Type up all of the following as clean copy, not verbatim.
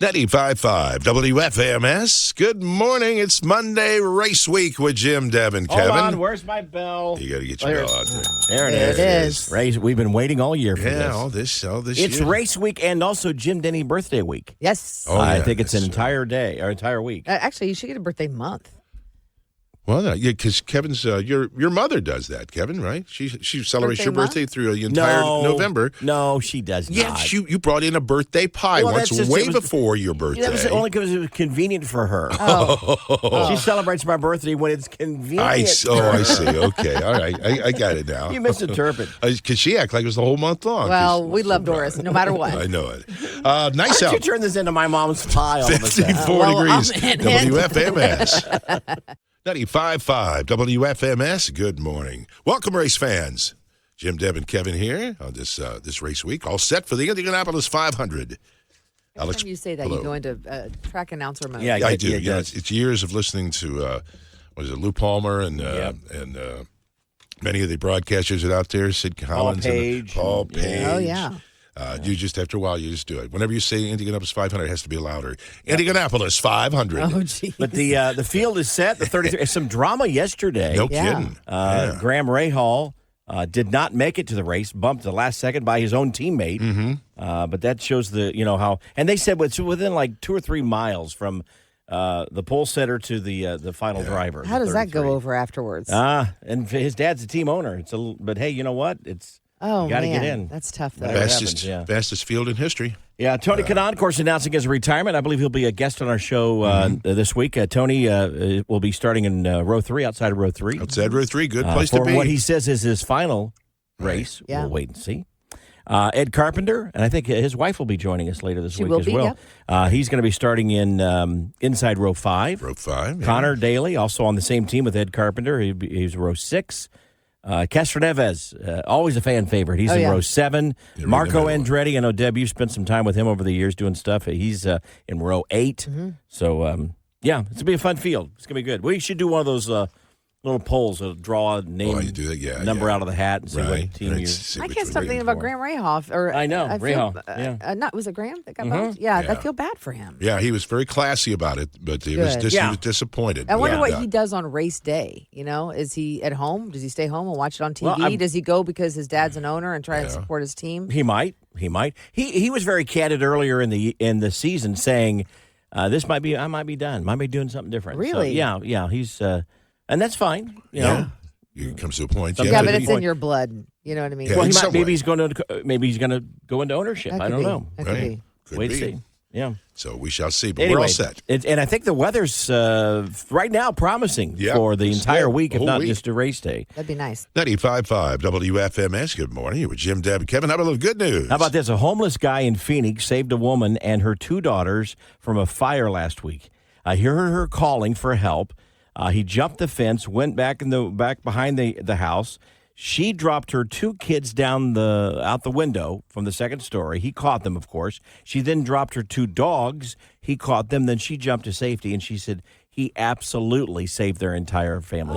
95.5 WFMS. Good morning. It's Monday Race Week with Jim, Deb, and Kevin. Hold on. Where's my bell? You got to get your bell out there. There it is. Race. We've been waiting all year for this. Yeah, all this It's year. Race Week and also Jim Denny birthday week. Yes. Oh, I yeah, think it's an that's entire day or entire week. Actually, you should get a birthday month. Well, yeah, because Kevin's your mother does that, Kevin, right? She celebrates your birthday through the entire November. No, she does not. Yes, you brought in a birthday pie once, way before your birthday. That was only because it was convenient for her. She celebrates my birthday when it's convenient. I see. Okay, all right, I got it now. You misinterpret. Because she acted like it was the whole month long. Well, we love Doris, no matter what. I know it. Why Nice don't out. you turn this into my mom's pie all of a sudden? 54 degrees. I'm in it. WFMS. 95.5 WFMS. Good morning. Welcome, race fans. Jim, Deb, and Kevin here on this race week. All set for the Indianapolis 500. Every time you say that, you go into track announcer mode. Yeah, I do. Yeah, it's years of listening to Lou Palmer and many of the broadcasters that are out there, Sid Collins, Paul Page. Oh yeah. You just, after a while, you just do it. Whenever you say Indianapolis 500, it has to be louder. Indianapolis 500. Oh, geez. But the field is set. The 33. Some drama yesterday. No kidding. Graham Rahal did not make it to the race, bumped the last second by his own teammate. Mm-hmm. But that shows how. And they said it's within like 2 or 3 miles from the pole setter to the final driver. How does that go over afterwards? And his dad's a team owner. But hey, you know what? You got to get in. That's tough, though. Fastest field in history. Yeah, Tony Kanaan, of course, announcing his retirement. I believe he'll be a guest on our show this week. Tony will be starting in row 3, outside of row 3. Outside row 3, good place to be. For what he says is his final race. Yeah. We'll wait and see. Ed Carpenter, and I think his wife will be joining us later this week as well. Yep. He's going to be starting in inside row 5. Row 5. Yeah. Connor Daly, also on the same team with Ed Carpenter. He's row 6. Castro Neves, always a fan favorite. He's in row 7. Marco Andretti, I know, Deb, you've spent some time with him over the years doing stuff. He's in row 8. Mm-hmm. So, it's going to be a fun field. It's going to be good. We should do one of those little polls that'll draw a name, number out of the hat and see what team you... I can't stop thinking about Graham Rahal. I know, Rahal. Was it Graham that got bumped? Yeah, I feel bad for him. Yeah, he was very classy about it, but he was disappointed. I wonder what he does on race day. Is he at home? Does he stay home and watch it on TV? Well, does he go because his dad's an owner and try and support his team? He might. He was very candid earlier in the season saying, I might be done. Might be doing something different. Really? So, yeah, he's... and that's fine, you know. It comes to a point. But it's in your blood. You know what I mean? Yeah, well, maybe he's going to go into ownership. I don't know. That could be. Wait and see. Yeah. So we shall see. But anyway, we're all set. And I think the weather's right now promising for the entire week, if not just a race day. That'd be nice. 95.5 WFMS. Good morning. You're with Jim, Deb, and Kevin. How about a little good news? How about this? A homeless guy in Phoenix saved a woman and her 2 daughters from a fire last week. I hear her calling for help. He jumped the fence, went back behind the house. She dropped her 2 kids out the window from the second story. He caught them, of course. She then dropped her 2 dogs. He caught them. Then she jumped to safety, and she said he absolutely saved their entire family.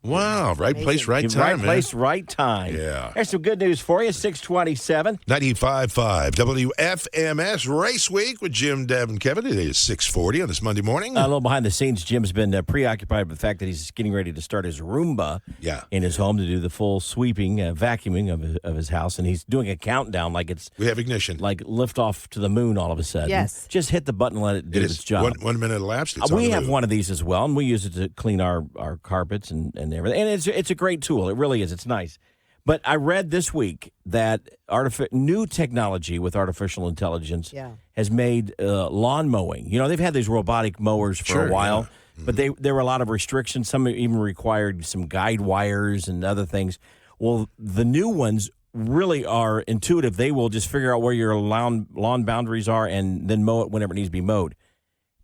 Wow. Right place, right time. Right place, right time. Yeah. There's some good news for you. 627. 95.5 WFMS Race Week with Jim, Deb, and Kevin. It is 6:40 on this Monday morning. A little behind the scenes, Jim's been preoccupied with the fact that he's getting ready to start his Roomba in his home to do the full sweeping, vacuuming of his house. And he's doing a countdown like it's... We have ignition. Like lift off to the moon all of a sudden. Yes. Just hit the button and let it do its job. 1 minute elapsed. We have one of these as well, and we use it to clean our carpets and everything. And it's a great tool. It really is. It's nice. But I read this week that new technology with artificial intelligence has made lawn mowing. They've had these robotic mowers for a while, but there were a lot of restrictions. Some even required some guide wires and other things. Well, the new ones really are intuitive. They will just figure out where your lawn boundaries are and then mow it whenever it needs to be mowed.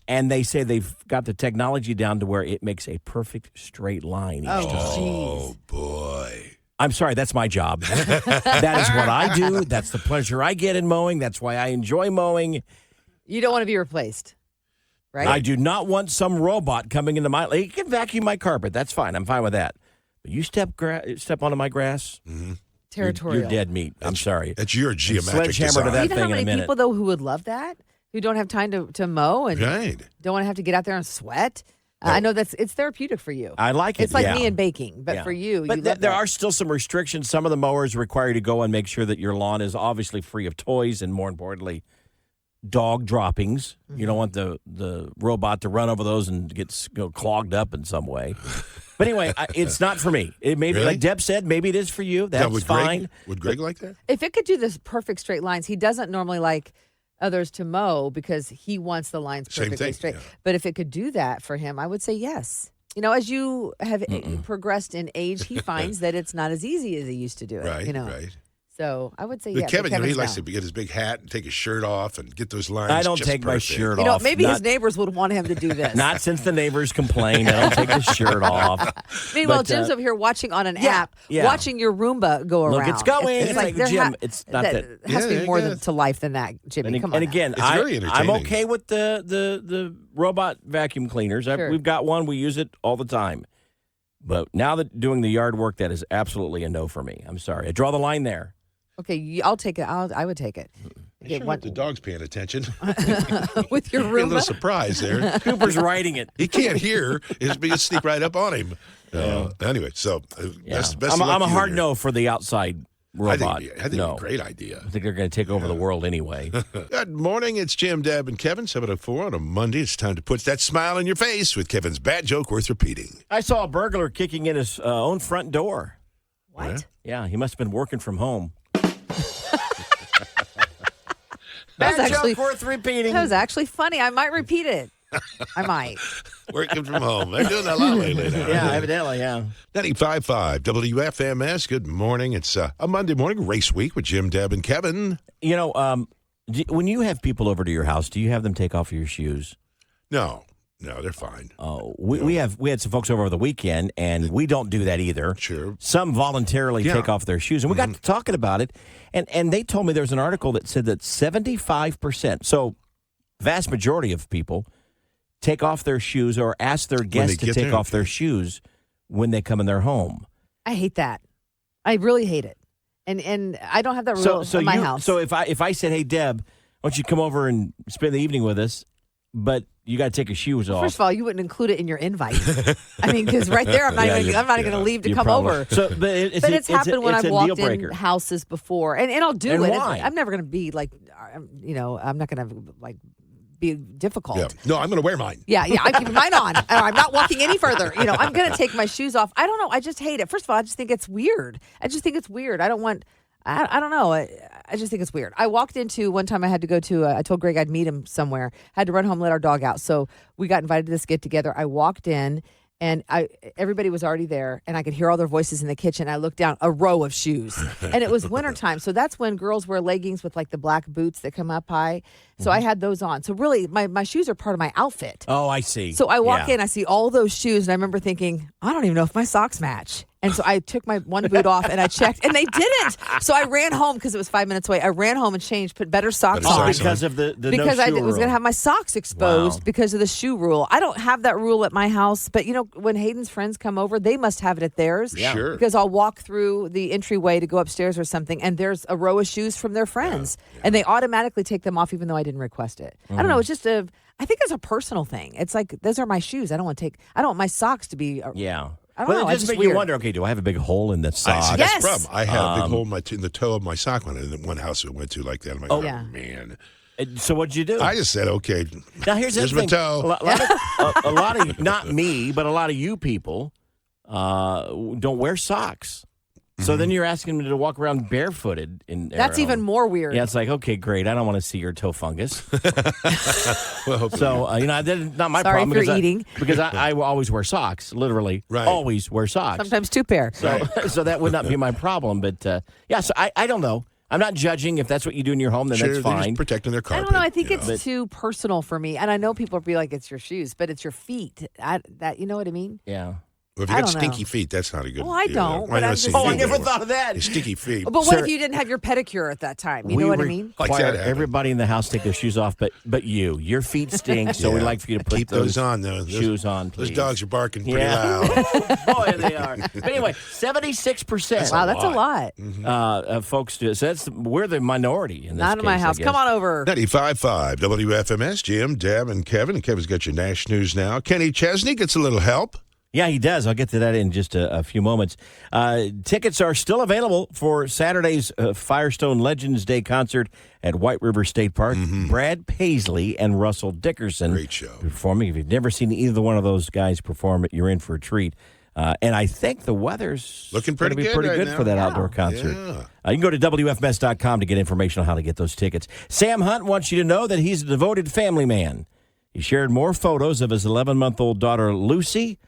And they say they've got the technology down to where it makes a perfect straight line each time. Oh, boy. I'm sorry, that's my job. That is what I do. That's the pleasure I get in mowing. That's why I enjoy mowing. You don't want to be replaced, right? I do not want some robot coming into my... You can vacuum my carpet. That's fine. I'm fine with that. But you step onto my grass... Mm-hmm. Territorial. You're dead meat. I'm sorry. That's your geometric sledgehammer design. to that you know thing how many in a minute. people, though, who would love that? who don't have time to mow and don't want to have to get out there and sweat. I know it's therapeutic for you. I like it. It's like me and baking, but for you, but there are still some restrictions. Some of the mowers require you to go and make sure that your lawn is obviously free of toys and, more importantly, dog droppings. Mm-hmm. You don't want the robot to run over those and get clogged up in some way. But anyway, it's not for me. It may be, like Deb said, maybe it is for you. That's fine. Would Greg like that? If it could do this perfect straight lines, he doesn't normally like others to mow because he wants the lines perfectly straight. Yeah. But if it could do that for him, I would say yes. You know, as you have progressed in age, he finds that it's not as easy as he used to do it. Right, you know? right. So I would say yes. Kevin, he likes to get his big hat and take his shirt off and get those lines. I don't just take my shirt off. You know, maybe his neighbors would want him to do this. Not since the neighbors complained. I don't take the shirt off. Meanwhile, Jim's over here watching on an app, watching your Roomba go around. Look, it's going. It's like Jim, it's not that. It has to be more to life than that, Jimmy. Come on. And again, it's very entertaining. I'm okay with the robot vacuum cleaners. Sure. We've got one. We use it all the time. But now that doing the yard work, that is absolutely a no for me. I'm sorry. I draw the line there. Okay, I'll take it. I would take it. Okay, the dog's paying attention. With your Roomba. A little surprise there. Cooper's riding it. He can't hear. It's going to sneak right up on him. Anyway, so best I'm a hard no for the outside robot. I think it's a great idea. I think they're going to take over the world anyway. Good morning. It's Jim, Deb, and Kevin, 7:04 on a Monday. It's time to put that smile on your face with Kevin's bad joke worth repeating. I saw a burglar kicking in his own front door. What? Yeah, he must have been working from home. Bad joke worth repeating. That was actually funny. I might repeat it. I might. Working from home. They're doing that a lot lately now. Yeah, evidently, yeah. 95.5 WFMS. Good morning. It's a Monday morning race week with Jim, Deb, and Kevin. You know, when you have people over to your house, do you have them take off your shoes? No, they're fine. Oh, we had some folks over the weekend, and we don't do that either. Sure. Some voluntarily take off their shoes, and we got to talking about it, and they told me there's an article that said that 75%, so vast majority of people take off their shoes or ask their guests to take off their shoes when they come in their home. I hate that. I really hate it, and I don't have that rule in my house. So if I said, hey Deb, why don't you come over and spend the evening with us, but you got to take your shoes off. First of all, you wouldn't include it in your invite. I mean, because right there, I'm not going to leave to come over. So, but it's happened when I've walked in houses before, and I'll do it. Why? I'm never going to be like, I'm not going to like be difficult. Yeah. No, I'm going to wear mine. Yeah, I'm keeping mine on. I'm not walking any further. I'm going to take my shoes off. I don't know. I just hate it. First of all, I just think it's weird. I don't know. I just think it's weird. I walked into one time I had to go to, I told Greg I'd meet him somewhere. Had to run home, let our dog out. So we got invited to this get together. I walked in and everybody was already there and I could hear all their voices in the kitchen. I looked down, a row of shoes. And it was wintertime. So that's when girls wear leggings with like the black boots that come up high. So I had those on. So really, my shoes are part of my outfit. Oh, I see. So I walk in, I see all those shoes, and I remember thinking, I don't even know if my socks match. And so I took my one boot off and I checked, and they didn't. So I ran home because it was 5 minutes away. I ran home and changed, put better socks on. Because of the because no I shoe was going to have my socks exposed because of the shoe rule. I don't have that rule at my house, but when Hayden's friends come over, they must have it at theirs. Yeah. Sure. Because I'll walk through the entryway to go upstairs or something, and there's a row of shoes from their friends, and they automatically take them off even though I didn't request it. I don't know. It's just I think it's a personal thing. It's like, those are my shoes. I don't want my socks to be. I don't know. It just makes you wonder, okay, do I have a big hole in the sock? See, that's the problem. I had a big hole in the toe of my sock in one house I went to like that. I'm like, man. So what'd you do? I just said, okay, now here's the thing. My toe. A lot of, not me, but a lot of you people don't wear socks. So then you're asking me to walk around barefooted in That's even more weird. Yeah, it's like, okay, great. I don't want to see your toe fungus. Well, so, that's not my Sorry problem. if you're eating. Because I always wear socks, literally. Right. Always wear socks. Sometimes two pair. So that would not be my problem. But, so I don't know. I'm not judging. If that's what you do in your home, then that's fine. They're just protecting their carpet. I don't know. I think it's too personal for me. And I know people will be like, it's your shoes, but it's your feet. You know what I mean? Yeah. Well, if you I got don't know. stinky feet, that's not a good. Well, I don't, but I'm just Oh, I saying. never thought of that. Stinky feet. But what Sir, if you didn't have your pedicure at that time? You know what I mean? Like Require that happened. everybody in the house take their shoes off, but you. Your feet stink, so we'd like for you to put Keep those on, though. shoes on, please. Those dogs are barking pretty Yeah. loud. Boy, they are. But anyway, 76%. Wow, that's a lot. Of folks do. So we're the minority in this Not in my case, I house. guess. Come on over. 95.5 WFMS, Jim, Deb, and Kevin. And Kevin's got your Nash News now. Kenny Chesney gets a little help. Yeah, he does. I'll get to that in just a few moments. Tickets are still available for Saturday's Firestone Legends Day concert at White River State Park. Brad Paisley and Russell Dickerson. Great show. Performing. If you've never seen either one of those guys perform, you're in for a treat. And I think the weather's Looking gonna pretty be good pretty right good now. for that Yeah. outdoor concert. Yeah. You can go to WFMS.com to get information on how to get those tickets. Sam Hunt wants you to know that he's a devoted family man. He shared more photos of his 11-month-old daughter, Lucy,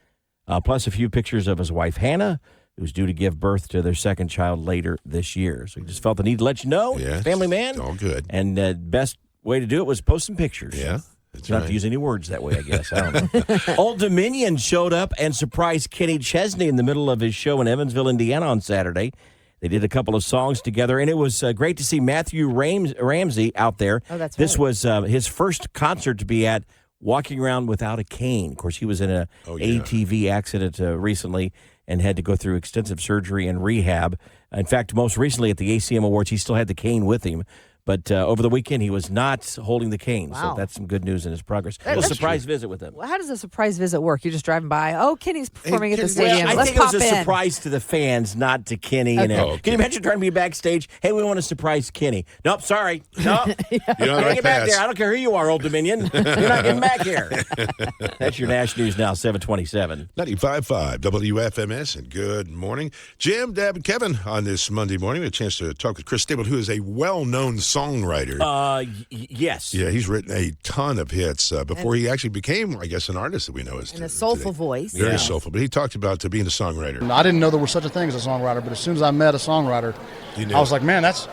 plus a few pictures of his wife, Hannah, who's due to give birth to their second child later this year. So he just felt the need to let you know, Yeah, family man. it's all good. And best way to do it was post some pictures. Yeah, that's Not right. to use any words that way, I guess. I don't know. Old Dominion showed up and surprised Kenny Chesney in the middle of his show in Evansville, Indiana on Saturday. They did a couple of songs together, and it was great to see Matthew Ramsey out there. Oh, that's This right. was his first concert to be at, walking around without a cane. Of course, he was in a ATV accident recently and had to go through extensive surgery and rehab. In fact, most recently at the ACM Awards, he still had the cane with him. But over the weekend, he was not holding the cane. Wow. So that's some good news in his progress. A That's surprise visit with him. Well, how does a surprise visit work? You're just driving by. Oh, Kenny's performing at the Kenny- stadium. I Let's think it was pop a in. surprise to the fans, not to Kenny. And Okay. Oh, okay. Can you imagine trying to be backstage? Hey, we want to surprise Kenny. Nope, sorry. Nope. You know, Can't right get back pass. there. I don't care who you are, Old Dominion. You're not getting back here. That's your Nash News now, 727. 95.5 WFMS, and good morning. Jim, Deb, and Kevin on this Monday morning. We had a chance to talk with Chris Stable, who is a well-known songwriter. Yes. Yeah, he's written a ton of hits before he actually became, I guess, an artist that we know as And a soulful voice. Very Yeah. soulful. But he talked about being a songwriter. I didn't know there was such a thing as a songwriter, but as soon as I met a songwriter, You knew. I was like, man, that's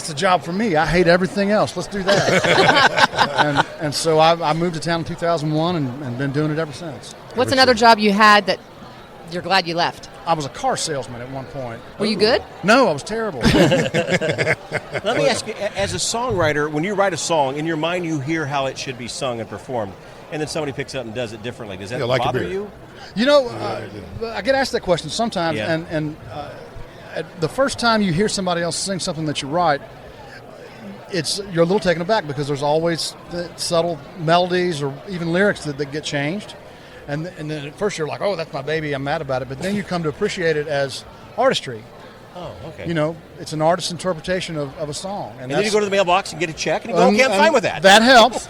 the job for me. I hate everything else. Let's do that. and so I moved to town in 2001 and been doing it ever since. What's another job you had that you're glad you left? I was a car salesman at one point. Were you good? No, I was terrible. Let me ask you, as a songwriter, when you write a song, in your mind you hear how it should be sung and performed, and then somebody picks it up and does it differently. Does that Yeah, like a bother beer. you? You know, I get asked that question sometimes, Yeah. and the first time you hear somebody else sing something that you write, you're a little taken aback because there's always the subtle melodies or even lyrics that get changed. And then at first you're like, oh, that's my baby, I'm mad about it. But then you come to appreciate it as artistry. Oh, okay. You know, it's an artist's interpretation of a song. and then you go to the mailbox and get a check, and you go, okay, I'm fine with that. That helps.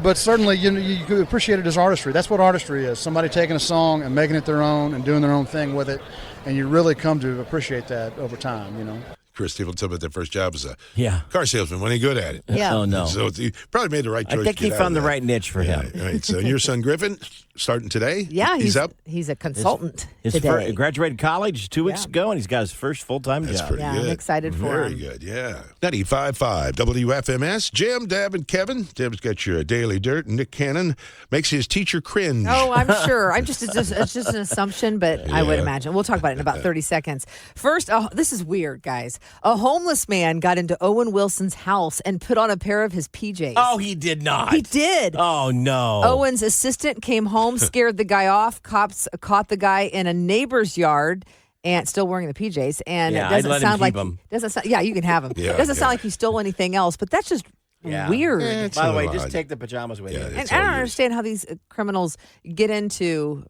but certainly you could appreciate it as artistry. That's what artistry is. Somebody taking a song and making it their own and doing their own thing with it. And you really come to appreciate that over time, you know. Chris Stable told me that their first job was a Yeah. car salesman. Wasn't he good at it? Yeah. Oh, no. So he probably made the right choice. I think to he get out found of the that. right niche for him. Right. So your son Griffin starting today? Yeah, he's up. He's a consultant His today. graduated college 2 weeks Yeah. ago, and he's got his first full-time That's job. pretty Yeah, good. I'm excited for Very him. good, yeah. 95.5 WFMS. Jim, Deb, and Kevin. Deb's got your daily dirt. Nick Cannon makes his teacher cringe. Oh, I'm sure. It's just an assumption, but I would Yeah. imagine. We'll talk about it in about 30 seconds. First, this is weird, guys. A homeless man got into Owen Wilson's house and put on a pair of his PJs. Oh, he did not. He did. Oh, no. Owen's assistant came home, scared the guy off. Cops caught the guy in a neighbor's yard and still wearing the PJs. And Yeah, it doesn't I'd let him sound keep like 'em. doesn't sound. Yeah, you can have him. Yeah, It doesn't yeah. sound like he stole anything else, but that's just Yeah. weird. Yeah, it's By the a way, little just odd. take the pajamas with Yeah, you. it's And I all don't yours. understand how these criminals get into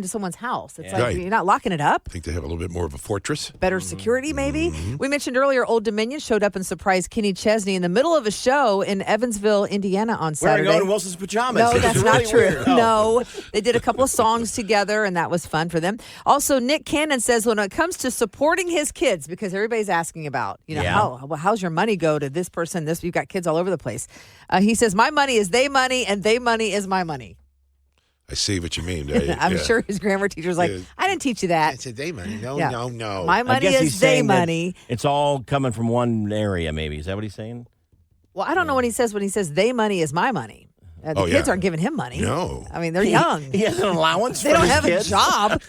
someone's house. It's Yeah. like Right. you're not locking it up. I think they have a little bit more of a fortress. Better security, maybe. Mm-hmm. We mentioned earlier, Old Dominion showed up and surprised Kenny Chesney in the middle of a show in Evansville, Indiana on Wearing Saturday. Owen Wilson's pajamas. No, It's that's really not true. weird. Oh. No, they did a couple of songs together, and that was fun for them. Also, Nick Cannon says when it comes to supporting his kids, because everybody's asking about, Yeah. how's your money go to this person? This you've got kids all over the place. He says my money is they money, and they money is my money. I see what you mean. Dave. I'm Yeah. sure his grammar teacher's like, Yeah. I didn't teach you that. It's a day money. No, Yeah. no. My I money guess he's is they saying that money. It's all coming from one area, maybe. Is that what he's saying? Well, I don't know what he says when he says they money is my money. The kids aren't giving him money. No. I mean, they're young. He has an allowance. They for don't his have kids. a job.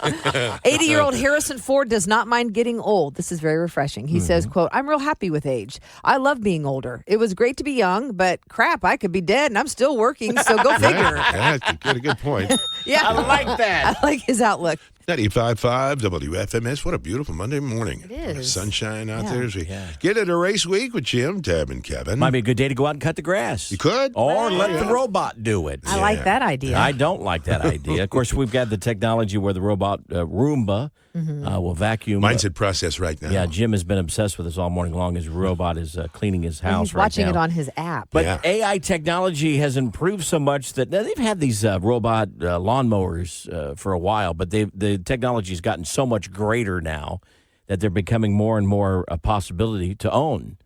80-year-old Harrison Ford does not mind getting old. This is very refreshing. He says, quote, "I'm real happy with age. I love being older. It was great to be young, but crap, I could be dead and I'm still working, so go figure." Yeah, got a good point. Yeah. I like that. I like his outlook. 95.5 WFMS. What a beautiful Monday morning. It is. Sunshine out Yeah. there as we get into race week with Jim, Deb, and Kevin. Might be a good day to go out and cut the grass. You could. Or let the robot do it. I like that idea. I don't like that idea. Of course, we've got the technology where the robot Roomba will vacuum. Mine's in process right now. Yeah, Jim has been obsessed with this all morning long. His robot is cleaning his And house he's right watching now. it on his app. But Yeah. AI technology has improved so much that now they've had these robot lawnmowers for a while, but the technology's gotten so much greater now that they're becoming more and more a possibility to own.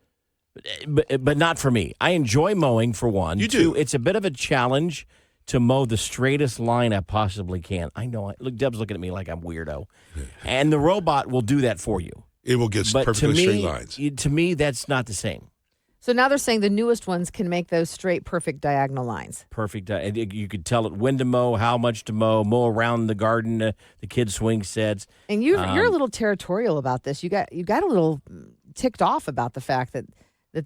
But not for me. I enjoy mowing, for one. You do. Two, it's a bit of a challenge to mow the straightest line I possibly can. I know. Look, Deb's looking at me like I'm weirdo. And the robot will do that for you. It will get But perfectly straight lines. to me, that's not the same. So now they're saying the newest ones can make those straight, perfect diagonal lines. Perfect. You could tell it when to mow, how much to mow around the garden, the kids' swing sets. And you're a little territorial about this. You got a little ticked off about the fact that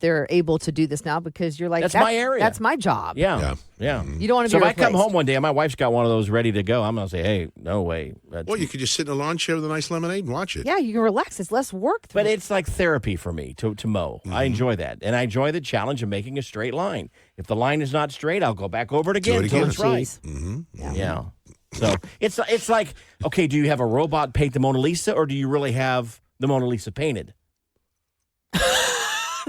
they're able to do this now because you're like, That's my area. That's my job. Yeah. You don't want to So be if I come replaced. home one day and my wife's got one of those ready to go, I'm going to say, hey, no way. Well, you could just sit in a lawn chair with a nice lemonade and watch it. Yeah, you can relax. It's less work. But it's like therapy for me to mow. I enjoy that. And I enjoy the challenge of making a straight line. If the line is not straight, I'll go back over it again it until again. it's right. Jeez. Yeah. So it's like, okay, do you have a robot paint the Mona Lisa or do you really have the Mona Lisa painted?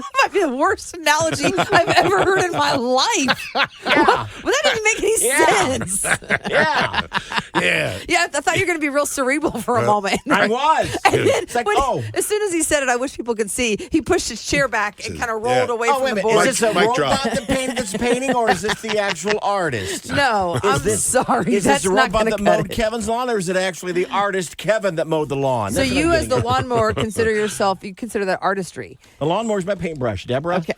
That might be the worst analogy I've ever heard in my life. Yeah. Well, that didn't make any sense. Yeah. Yeah. Yeah, I thought you were going to be real cerebral for a moment. I was. And then It's like, as soon as he said it, I wish people could see. He pushed his chair back and kind of rolled away Oh, from wait a the minute. board. Is this a Mic robot drop. that painted this painting or is this the actual artist? No, I'm sorry. Is That's this a not robot going that to cut mowed it. Kevin's lawn or is it actually the artist Kevin that mowed the lawn? So That's what you, I'm as the getting at. lawnmower, you consider that artistry. The lawnmower's my paintbrush, Deborah. Okay.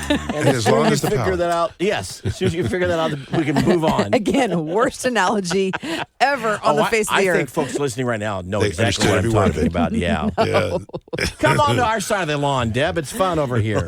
And as long as the figure power. that out, yes. As soon as you figure that out, we can move on. Again, worst analogy ever on the face of the I earth. think folks listening right now know They exactly understood what I'm every word of talking it. about. Yeah. Yeah. Come on to our side of the lawn, Deb. It's fun over here.